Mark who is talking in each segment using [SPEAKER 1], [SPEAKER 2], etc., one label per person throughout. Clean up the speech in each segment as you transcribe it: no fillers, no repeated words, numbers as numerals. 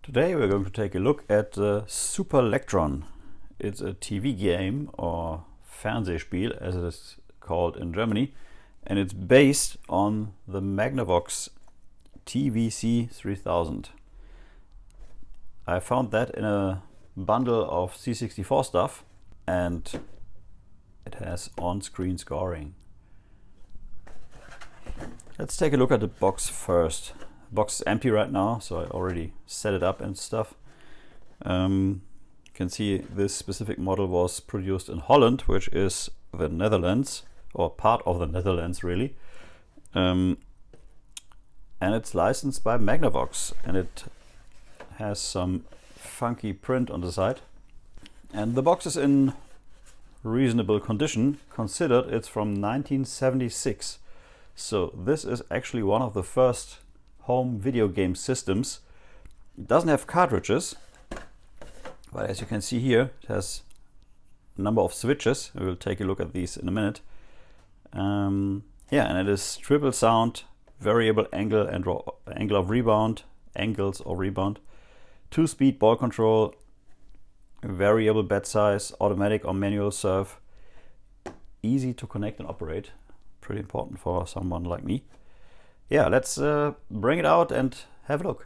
[SPEAKER 1] Today we're going to take a look at the Superlectron. It's a TV game, or Fernsehspiel as it is called in Germany, and it's based on the Magnavox TVC-3000. I found that in a bundle of C64 stuff, and it has on-screen scoring. Let's take a look at the box first. The box is empty right now, so I already set it up and stuff. You can see this specific model was produced in Holland, which is the Netherlands, or part of the Netherlands really. And it's licensed by Magnavox, and it has some funky print on the side. And the box is in reasonable condition, considered it's from 1976. So this is actually one of the first home video game systems. It doesn't have cartridges, but as you can see here, it has a number of switches. We will take a look at these in a minute. Yeah, and it is triple sound, variable angle and angle of rebound, angles of rebound, 2-speed ball control, variable bed size, automatic or manual serve, easy to connect and operate. Pretty important for someone like me. Yeah, let's bring it out and have a look.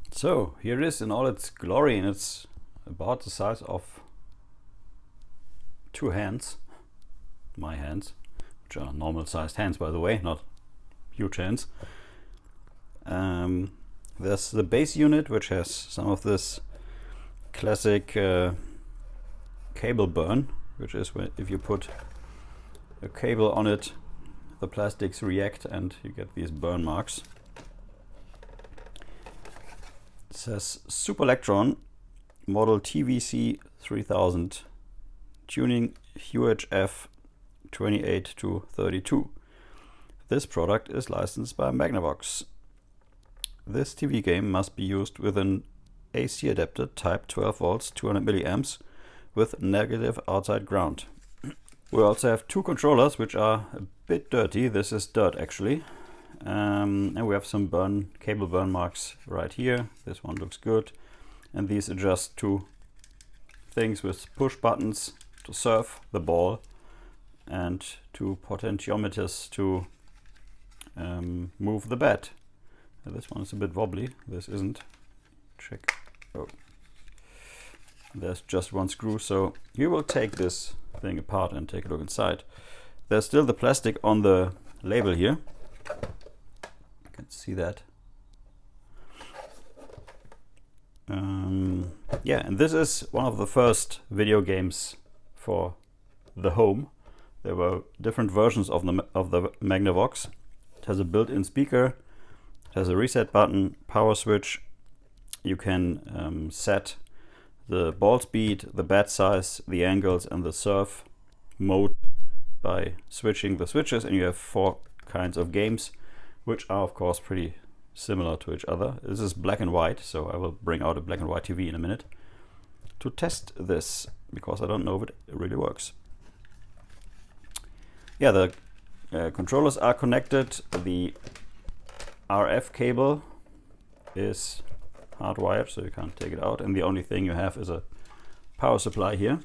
[SPEAKER 1] So here it is in all its glory, and it's about the size of two hands, my hands, which are normal sized hands by the way, not huge hands. There's the base unit, which has some of this classic cable burn, which is when if you put a cable on it, the plastics react and you get these burn marks. It says Superlectron model TVC-3000, tuning UHF 28 to 32. This product is licensed by Magnavox. This TV game must be used with an AC adapter type 12 volts 200 milliamps with negative outside ground. We also have two controllers which are a bit dirty. This is dirt actually. And we have some cable burn marks right here. This one looks good. And these are just two things with push buttons to serve the ball, and two potentiometers to move the bat. This one is a bit wobbly, this isn't. Check. Oh. There's just one screw, so you will take this thing apart and take a look inside. There's still the plastic on the label here. You can see that. Yeah, and this is one of the first video games for the home. There were different versions of the Magnavox. It has a built-in speaker, it has a reset button, power switch. You can set the ball speed, the bat size, the angles, and the serve mode by switching the switches, and you have 4 kinds of games, which are of course pretty similar to each other. This is black and white, so I will bring out a black and white TV in a minute to test this, because I don't know if it really works. Yeah, the controllers are connected. The RF cable is hardwired, so you can't take it out, and the only thing you have is a power supply here.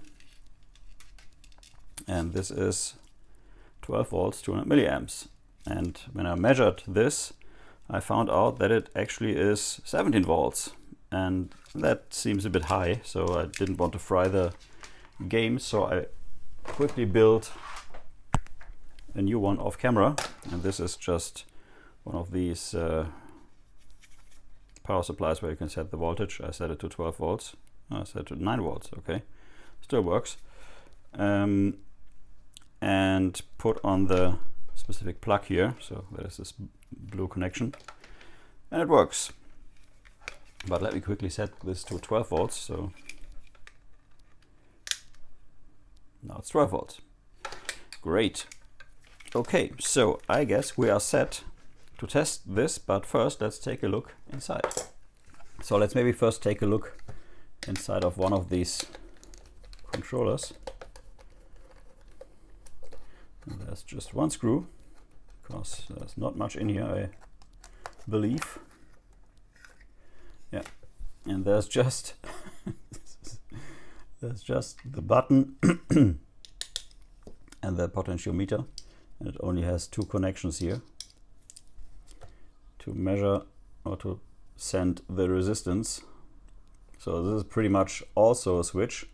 [SPEAKER 1] And this is 12 volts 200 milliamps. And when I measured this, I found out that it actually is 17 volts, and that seems a bit high, so I didn't want to fry the game, so I quickly built a new one off camera. And this is just one of these power supplies where you can set the voltage. I set it to 12 volts. I set it to 9 volts. Okay, still works. And put on the specific plug here, so there is this blue connection, and it works. But let me quickly set this to 12 volts. So now it's 12 volts. Great. Okay, so I guess we are set to test this, but first let's take a look inside. So let's maybe first take a look inside of one of these controllers. And there's just one screw, because there's not much in here, I believe. Yeah, and there's just there's just the button and the potentiometer, and it only has two connections here to measure or to send the resistance. So this is pretty much also a switch,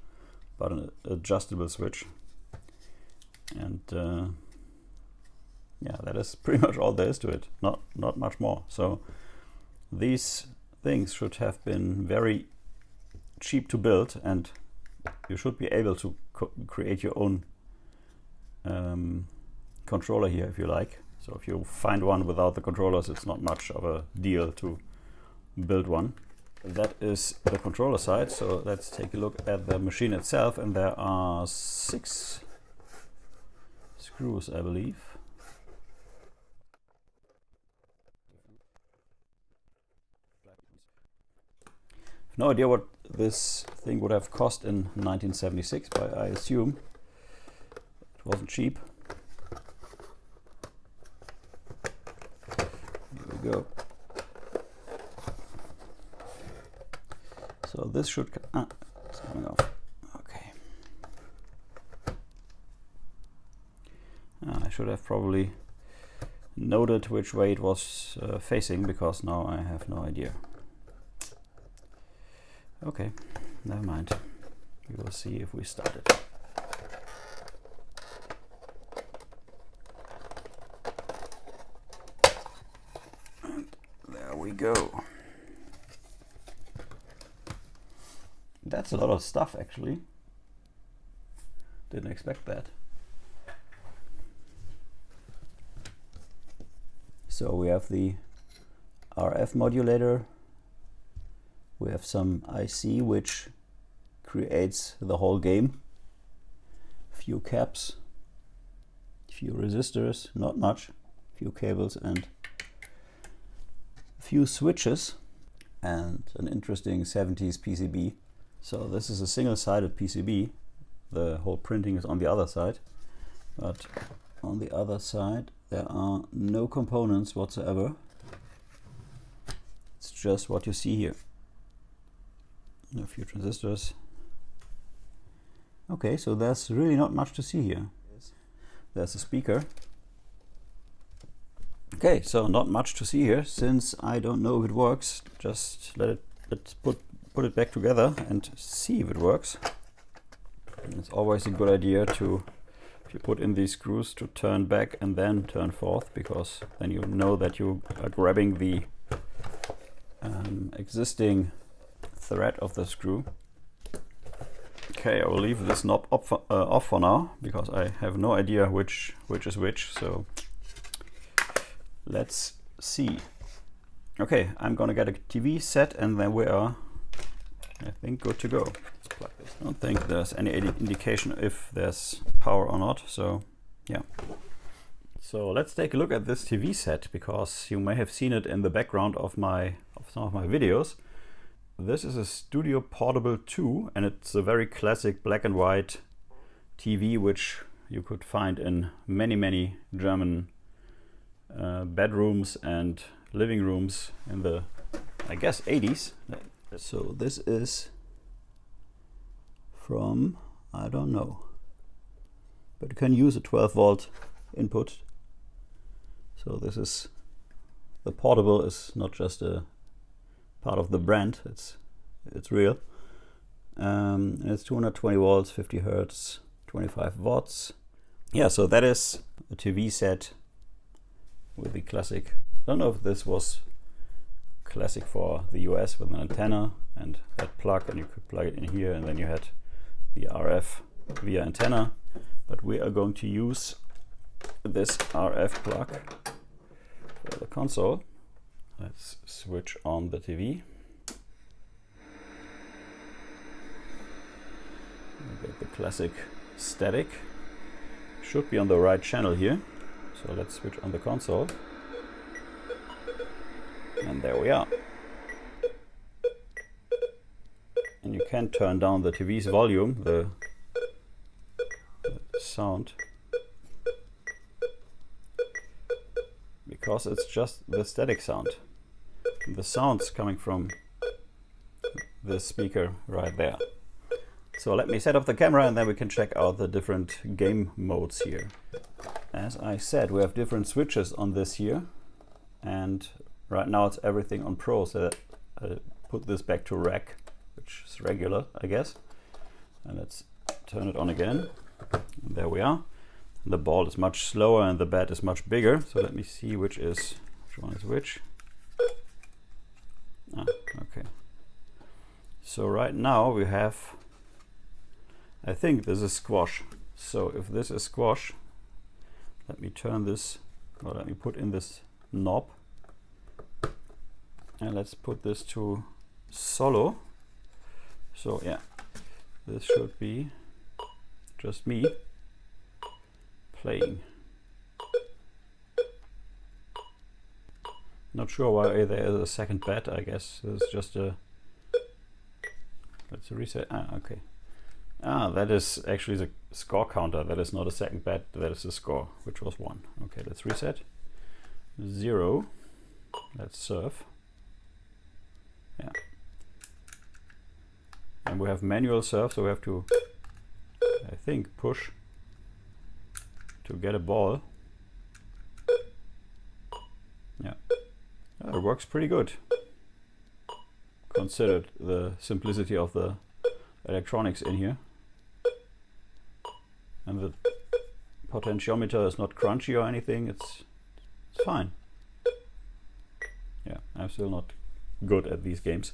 [SPEAKER 1] but an adjustable switch. And yeah, that is pretty much all there is to it. Not much more. So these things should have been very cheap to build, and you should be able to create your own controller here if you like. So if you find one without the controllers, it's not much of a deal to build one. That is the controller side. So let's take a look at the machine itself, and there are 6 screws, I believe. No idea what this thing would have cost in 1976, but I assume it wasn't cheap. Here we go. So this should it's coming off. Okay. I should have probably noted which way it was facing, because now I have no idea. Okay, never mind. We will see if we start it. And there we go. That's a lot of stuff, actually. Didn't expect that. So we have the RF modulator. We have some IC which creates the whole game. Few caps, few resistors, not much, few cables and a few switches, and an interesting 70s PCB. So this is a single-sided PCB. The whole printing is on the other side, but on the other side there are no components whatsoever. It's just what you see here. A few transistors. Okay, so there's really not much to see here. There's a speaker. Okay, so not much to see here. Since I don't know if it works, just let's put it back together and see if it works. And it's always a good idea to, if you put in these screws, to turn back and then turn forth, because then you know that you are grabbing the existing thread of the screw. Okay, I will leave this knob off for now, because I have no idea which is which. So let's see. Okay, I'm gonna get a TV set, and then we are, I think, good to go. Let's plug this. I don't think there's any indication if there's power or not. So yeah. So let's take a look at this TV set, because you may have seen it in the background of some of my videos. This is a Studio Portable 2, and it's a very classic black and white TV, which you could find in many German bedrooms and living rooms in the, I guess, 80s. So this is from, I don't know, but you can use a 12-volt input. So this is, the portable is not just a part of the brand, it's real. And it's 220 volts, 50 hertz, 25 watts. Yeah, so that is a TV set with the classic. I don't know if this was classic for the US, with an antenna and that plug, and you could plug it in here, and then you had the RF via antenna. But we are going to use this RF plug for the console. Let's switch on the TV. We get the classic static. Should be on the right channel here. So let's switch on the console. there we are. And you can turn down the TV's volume, the sound, because it's just the static sound. The sound's coming from this speaker right there. So let me set up the camera and then we can check out the different game modes here. As I said, we have different switches on this here, and right now it's everything on Pro, so that I put this back to rec, which is regular, I guess. And let's turn it on again. And there we are. The ball is much slower and the bat is much bigger. So let me see which one is which. Okay. So right now we have, I think this is squash. So if this is squash, let me turn this, or let me put in this knob. And let's put this to solo. So yeah, this should be just me playing. Not sure why there is a second bat. I guess it's just a, let's reset. Okay. That is actually the score counter. That is not a second bat, that is the score, which was 1. Okay, let's reset. 0. Let's serve. Yeah. And we have manual serve, so we have to, I think, push to get a ball. Yeah. It works pretty good, considered the simplicity of the electronics in here. And the potentiometer is not crunchy or anything, it's fine. Yeah, I'm still not good at these games.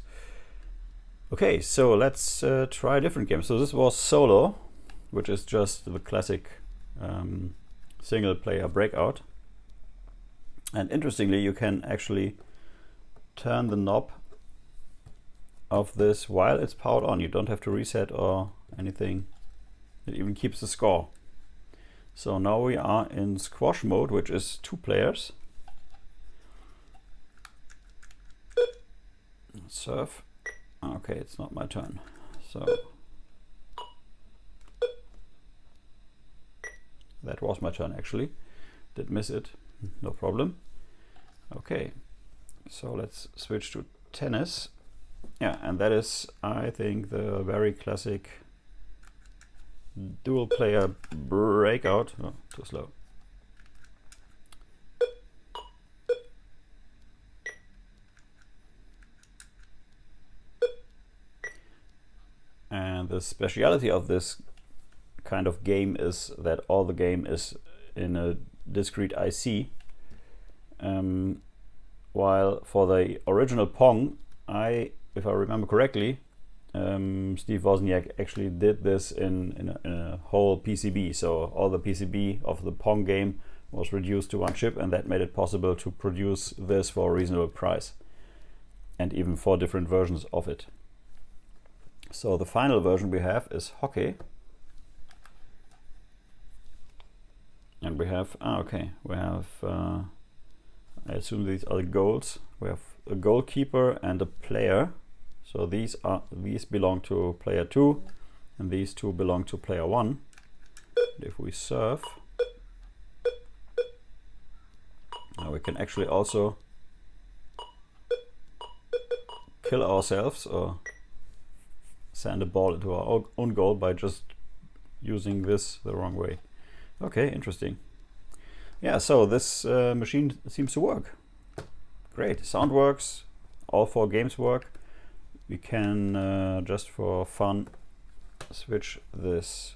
[SPEAKER 1] Okay, so let's try a different game. So this was Solo, which is just the classic single player breakout. And interestingly, you can actually turn the knob of this while it's powered on. You don't have to reset or anything. It even keeps the score. So now we are in squash mode, which is 2 players. Serve. Okay, it's not my turn. So that was my turn actually. Did miss it. No problem. Okay, so let's switch to tennis. Yeah, and that is, I think, the very classic dual player breakout. Oh, too slow. And the speciality of this kind of game is that all the game is in a discrete IC. While for the original Pong, if I remember correctly, Steve Wozniak actually did this in a whole PCB. So all the PCB of the Pong game was reduced to 1 chip, and that made it possible to produce this for a reasonable price, and even 4 different versions of it. So the final version we have is hockey. And we have, we have, I assume these are the goals. We have a goalkeeper and a player. So these belong to player 2, and these 2 belong to player 1. And if we serve, now we can actually also kill ourselves or send a ball into our own goal by just using this the wrong way. Okay, interesting. Yeah, so this machine seems to work. Great, sound works, all 4 games work. We can, just for fun, switch these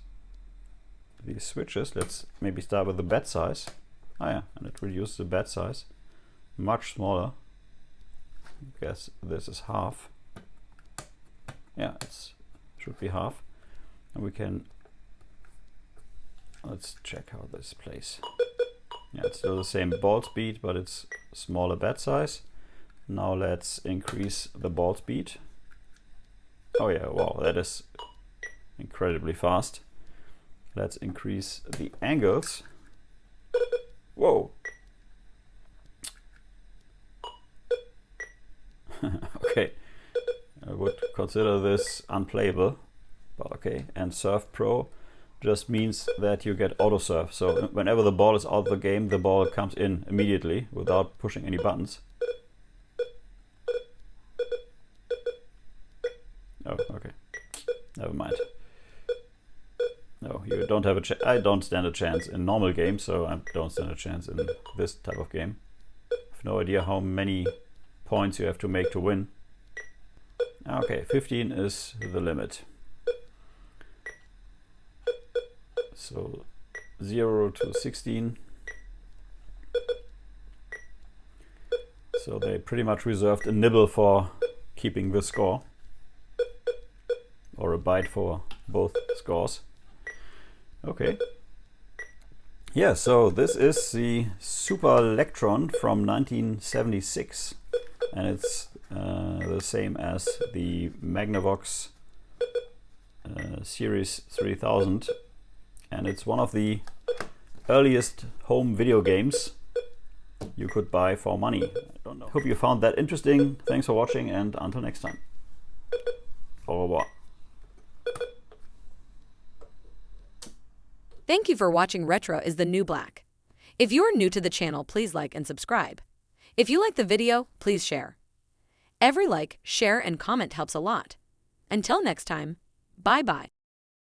[SPEAKER 1] switches. Let's maybe start with the bat size. Oh yeah, and it reduced the bat size. Much smaller. I guess this is half. Yeah, it should be half. And we can, let's check how this plays. Yeah, it's still the same ball speed, but it's smaller bat size. Now let's increase the ball speed. Oh yeah, wow, that is incredibly fast. Let's increase the angles. Whoa! Okay, I would consider this unplayable, but okay. And Serve Pro just means that you get auto serve. So whenever the ball is out of the game, the ball comes in immediately without pushing any buttons. Oh, okay. Never mind. No, you don't have a chance. I don't stand a chance in normal games, so I don't stand a chance in this type of game. I have no idea how many points you have to make to win. Okay, 15 is the limit. So 0 to 16. So they pretty much reserved a nibble for keeping the score, or a bite for both scores. Okay. Yeah, so this is the Superlectron from 1976, and it's the same as the Magnavox Series 3000, and it's one of the earliest home video games you could buy for money. I don't know. Hope you found that interesting. Thanks for watching, and until next time. Au revoir.
[SPEAKER 2] Thank you for watching Retro is the New Black. If you are new to the channel, please like and subscribe. If you like the video, please share. Every like, share, and comment helps a lot. Until next time, bye-bye.